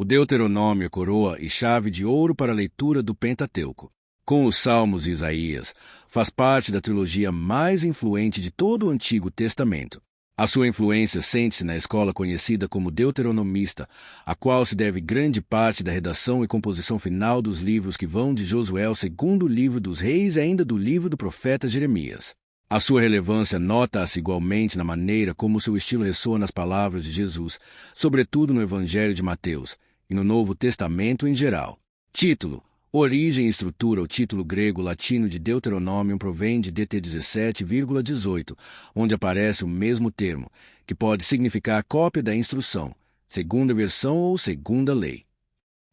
O Deuteronômio é coroa e chave de ouro para a leitura do Pentateuco. Com os Salmos e Isaías, faz parte da trilogia mais influente de todo o Antigo Testamento. A sua influência sente-se na escola conhecida como deuteronomista, a qual se deve grande parte da redação e composição final dos livros que vão de Josué ao segundo livro dos Reis e ainda do livro do profeta Jeremias. A sua relevância nota-se igualmente na maneira como seu estilo ressoa nas palavras de Jesus, sobretudo no Evangelho de Mateus, e no Novo Testamento em geral. Título: origem e estrutura. O título grego-latino de Deuteronomium provém de DT 17,18, onde aparece o mesmo termo, que pode significar cópia da instrução, segunda versão ou segunda lei.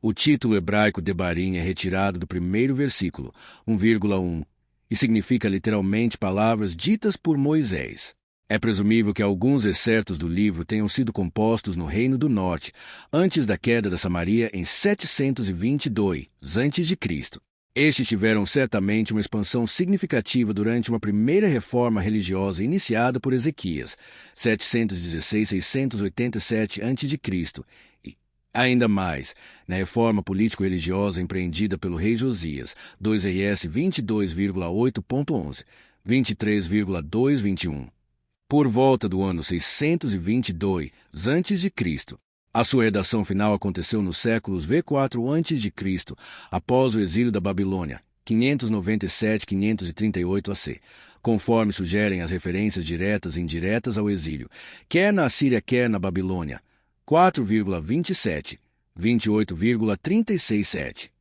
O título hebraico Debarim é retirado do primeiro versículo, 1,1, e significa literalmente palavras ditas por Moisés. É presumível que alguns excertos do livro tenham sido compostos no Reino do Norte, antes da queda da Samaria em 722 a.C. Estes tiveram certamente uma expansão significativa durante uma primeira reforma religiosa iniciada por Ezequias, 716-687 a.C., e, ainda mais, na reforma político-religiosa empreendida pelo rei Josias, 2 RS 22,8.11, 23,221. Por volta do ano 622 a.C., a sua redação final aconteceu nos séculos V4 a.C., após o exílio da Babilônia, 597-538 AC, conforme sugerem as referências diretas e indiretas ao exílio, quer na Assíria, quer na Babilônia, 4,27, 28,367.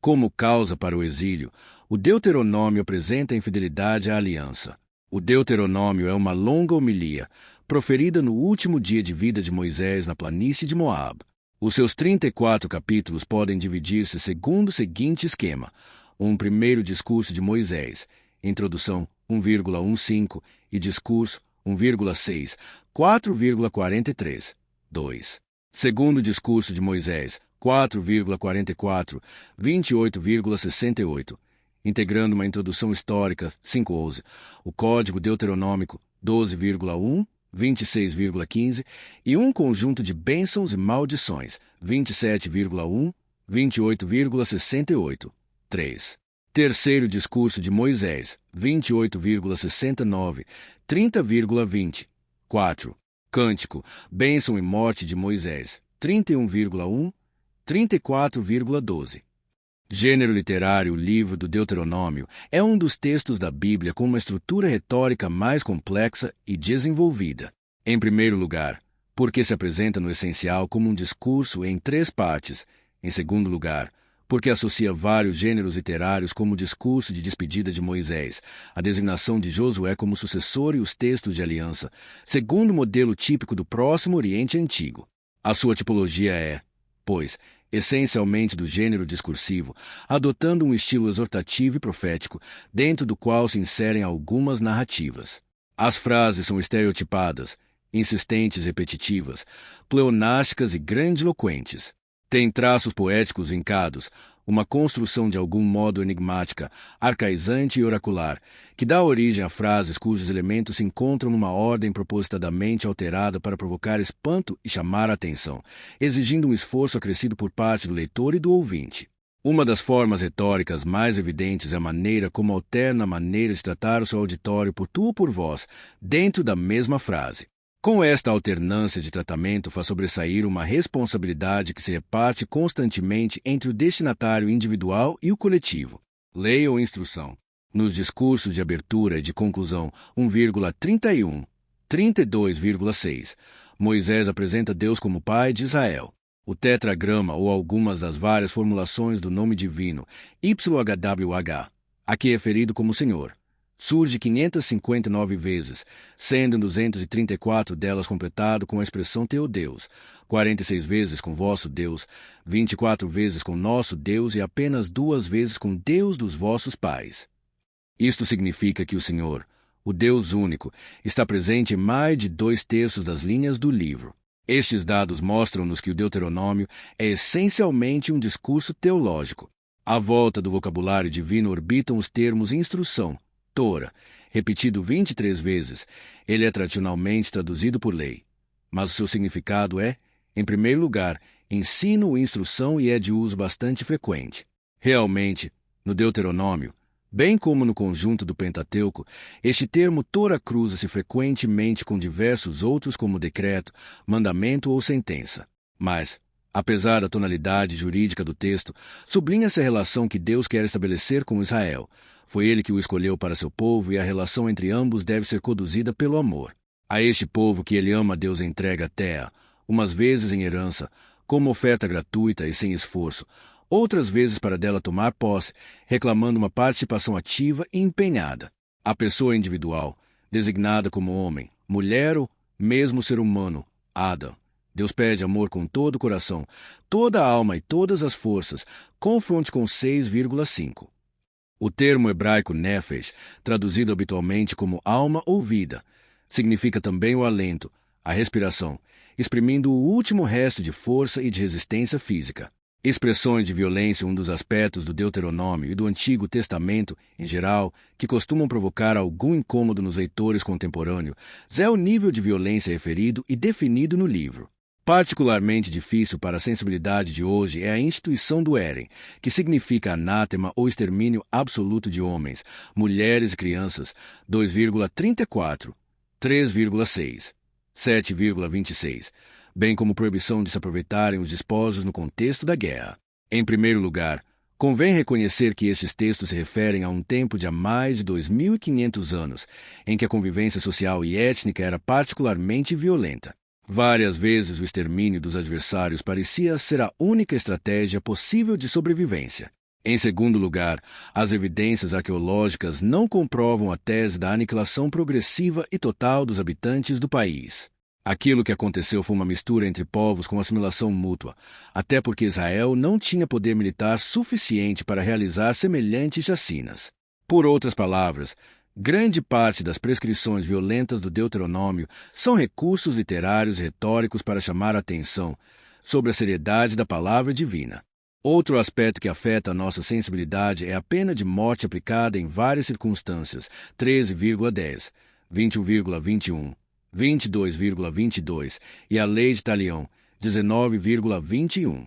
Como causa para o exílio, o Deuteronômio apresenta a infidelidade à aliança. O Deuteronômio é uma longa homilia, proferida no último dia de vida de Moisés na planície de Moab. Os seus 34 capítulos podem dividir-se segundo o seguinte esquema: um primeiro discurso de Moisés, introdução 1,15 e discurso 1,6, 4,43, 2. Segundo discurso de Moisés, 4,44, 28,68. Integrando uma introdução histórica, 5,11, o Código Deuteronômico, 12,1, 26,15, e um conjunto de bênçãos e maldições, 27,1, 28,68, 3. Terceiro discurso de Moisés, 28,69, 30,20, 4. Cântico, bênção e morte de Moisés, 31,1, 34,12. Gênero literário. O livro do Deuteronômio é um dos textos da Bíblia com uma estrutura retórica mais complexa e desenvolvida. Em primeiro lugar, porque se apresenta no essencial como um discurso em 3 partes. Em segundo lugar, porque associa vários gêneros literários como o discurso de despedida de Moisés, a designação de Josué como sucessor e os textos de aliança, segundo o modelo típico do Próximo Oriente Antigo. A sua tipologia é, pois, essencialmente do gênero discursivo, adotando um estilo exortativo e profético, dentro do qual se inserem algumas narrativas. As frases são estereotipadas, insistentes e repetitivas, pleonásticas e grandiloquentes. Tem traços poéticos vincados, uma construção de algum modo enigmática, arcaizante e oracular, que dá origem a frases cujos elementos se encontram numa ordem propositadamente alterada para provocar espanto e chamar a atenção, exigindo um esforço acrescido por parte do leitor e do ouvinte. Uma das formas retóricas mais evidentes é a maneira como alterna a maneira de tratar o seu auditório por tu ou por vós, dentro da mesma frase. Com esta alternância de tratamento faz sobressair uma responsabilidade que se reparte constantemente entre o destinatário individual e o coletivo. Lei ou instrução. Nos discursos de abertura e de conclusão 1,31, 32,6, Moisés apresenta Deus como Pai de Israel. O tetragrama ou algumas das várias formulações do nome divino, YHWH, aqui referido como Senhor, surge 559 vezes, sendo 234 delas completado com a expressão Teu Deus, 46 vezes com Vosso Deus, 24 vezes com Nosso Deus e apenas 2 vezes com Deus dos vossos pais. Isto significa que o Senhor, o Deus único, está presente em mais de 2/3 das linhas do livro. Estes dados mostram-nos que o Deuteronômio é essencialmente um discurso teológico. À volta do vocabulário divino orbitam os termos instrução, Tora, repetido 23 vezes. Ele é tradicionalmente traduzido por lei, mas o seu significado é, em primeiro lugar, ensino ou instrução e é de uso bastante frequente. Realmente, no Deuteronômio, bem como no conjunto do Pentateuco, este termo Torá cruza-se frequentemente com diversos outros como decreto, mandamento ou sentença. Mas, apesar da tonalidade jurídica do texto, sublinha-se a relação que Deus quer estabelecer com Israel. Foi ele que o escolheu para seu povo e a relação entre ambos deve ser conduzida pelo amor. A este povo que ele ama, Deus entrega a terra, umas vezes em herança, como oferta gratuita e sem esforço, outras vezes para dela tomar posse, reclamando uma participação ativa e empenhada. A pessoa individual, designada como homem, mulher ou mesmo ser humano, Adão. Deus pede amor com todo o coração, toda a alma e todas as forças, confronte com 6,5. O termo hebraico nefesh, traduzido habitualmente como alma ou vida, significa também o alento, a respiração, exprimindo o último resto de força e de resistência física. Expressões de violência, um dos aspectos do Deuteronômio e do Antigo Testamento, em geral, que costumam provocar algum incômodo nos leitores contemporâneos, é o nível de violência referido e definido no livro. Particularmente difícil para a sensibilidade de hoje é a instituição do Éden, que significa anátema ou extermínio absoluto de homens, mulheres e crianças, 2,34, 3,6, 7,26, bem como proibição de se aproveitarem os despojos no contexto da guerra. Em primeiro lugar, convém reconhecer que estes textos se referem a um tempo de há mais de 2.500 anos, em que a convivência social e étnica era particularmente violenta. Várias vezes o extermínio dos adversários parecia ser a única estratégia possível de sobrevivência. Em segundo lugar, as evidências arqueológicas não comprovam a tese da aniquilação progressiva e total dos habitantes do país. Aquilo que aconteceu foi uma mistura entre povos com assimilação mútua, até porque Israel não tinha poder militar suficiente para realizar semelhantes chacinas. Por outras palavras, grande parte das prescrições violentas do Deuteronômio são recursos literários e retóricos para chamar a atenção sobre a seriedade da palavra divina. Outro aspecto que afeta a nossa sensibilidade é a pena de morte aplicada em várias circunstâncias, 13,10, 21,21, 22,22 e a lei de Talião, 19,21.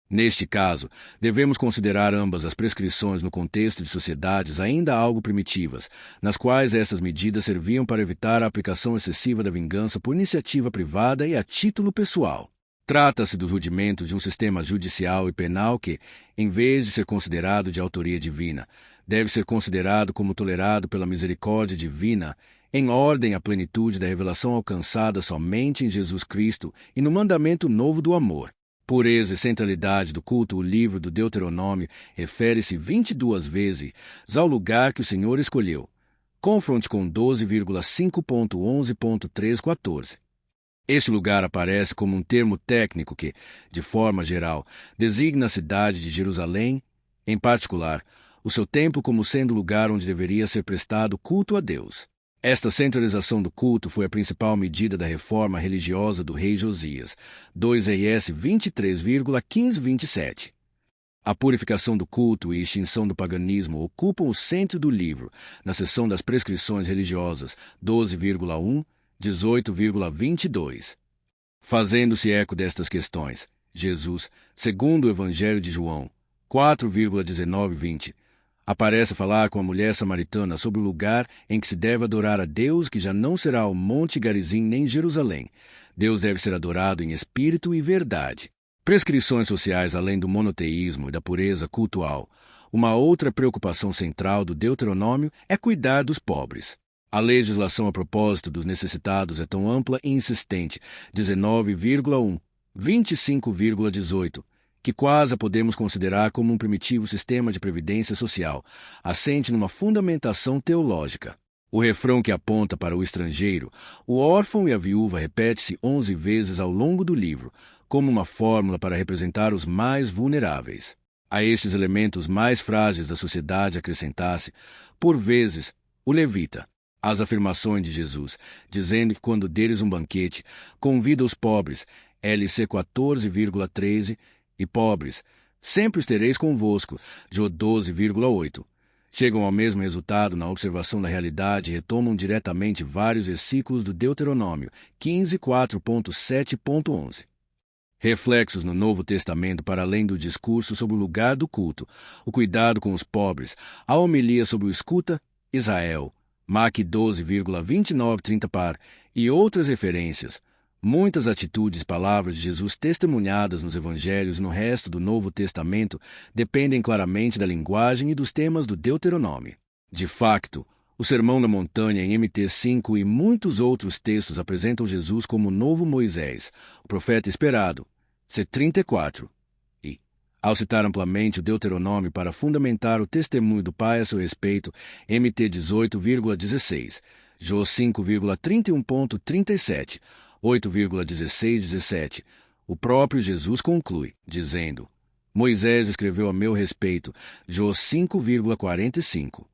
Neste caso, devemos considerar ambas as prescrições no contexto de sociedades ainda algo primitivas, nas quais estas medidas serviam para evitar a aplicação excessiva da vingança por iniciativa privada e a título pessoal. Trata-se dos rudimentos de um sistema judicial e penal que, em vez de ser considerado de autoria divina, deve ser considerado como tolerado pela misericórdia divina, em ordem à plenitude da revelação alcançada somente em Jesus Cristo e no mandamento novo do amor. Pureza e centralidade do culto, o livro do Deuteronômio refere-se 22 vezes ao lugar que o Senhor escolheu. Confronte com 12,5.11.314. Este lugar aparece como um termo técnico que, de forma geral, designa a cidade de Jerusalém, em particular, o seu templo como sendo o lugar onde deveria ser prestado culto a Deus. Esta centralização do culto foi a principal medida da reforma religiosa do rei Josias, 2 Reis 23,15-27. A purificação do culto e extinção do paganismo ocupam o centro do livro, na seção das prescrições religiosas, 12,1, 18,22. Fazendo-se eco destas questões, Jesus, segundo o Evangelho de João, 4,19-20, aparece falar com a mulher samaritana sobre o lugar em que se deve adorar a Deus, que já não será o Monte Garizim nem Jerusalém. Deus deve ser adorado em espírito e verdade. Prescrições sociais além do monoteísmo e da pureza cultual. Uma outra preocupação central do Deuteronômio é cuidar dos pobres. A legislação a propósito dos necessitados é tão ampla e insistente, 19,1, 25,18, que quase a podemos considerar como um primitivo sistema de previdência social, assente numa fundamentação teológica. O refrão que aponta para o estrangeiro, o órfão e a viúva repete-se 11 vezes ao longo do livro, como uma fórmula para representar os mais vulneráveis. A estes elementos mais frágeis da sociedade acrescentasse, por vezes, o levita. As afirmações de Jesus, dizendo que quando deres um banquete, convida os pobres, LC 14,13, e pobres, sempre os tereis convosco, Jô 12,8. Chegam ao mesmo resultado na observação da realidade e retomam diretamente vários versículos do Deuteronômio, 15, 4.7.11. Reflexos no Novo Testamento para além do discurso sobre o lugar do culto, o cuidado com os pobres, a homilia sobre o escuta, Israel, Mac 12,29-30 par, e outras referências. Muitas atitudes e palavras de Jesus testemunhadas nos Evangelhos e no resto do Novo Testamento dependem claramente da linguagem e dos temas do Deuteronômio. De facto, o Sermão da Montanha em MT 5 e muitos outros textos apresentam Jesus como o novo Moisés, o profeta esperado, C34. E, ao citar amplamente o Deuteronômio para fundamentar o testemunho do Pai a seu respeito, MT 18,16, Jô 5,31.37, 8,16-17, o próprio Jesus conclui, dizendo: Moisés escreveu a meu respeito, Jô 5,45.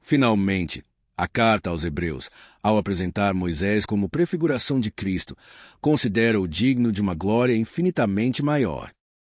Finalmente, a carta aos Hebreus, ao apresentar Moisés como prefiguração de Cristo, considera-o digno de uma glória infinitamente maior.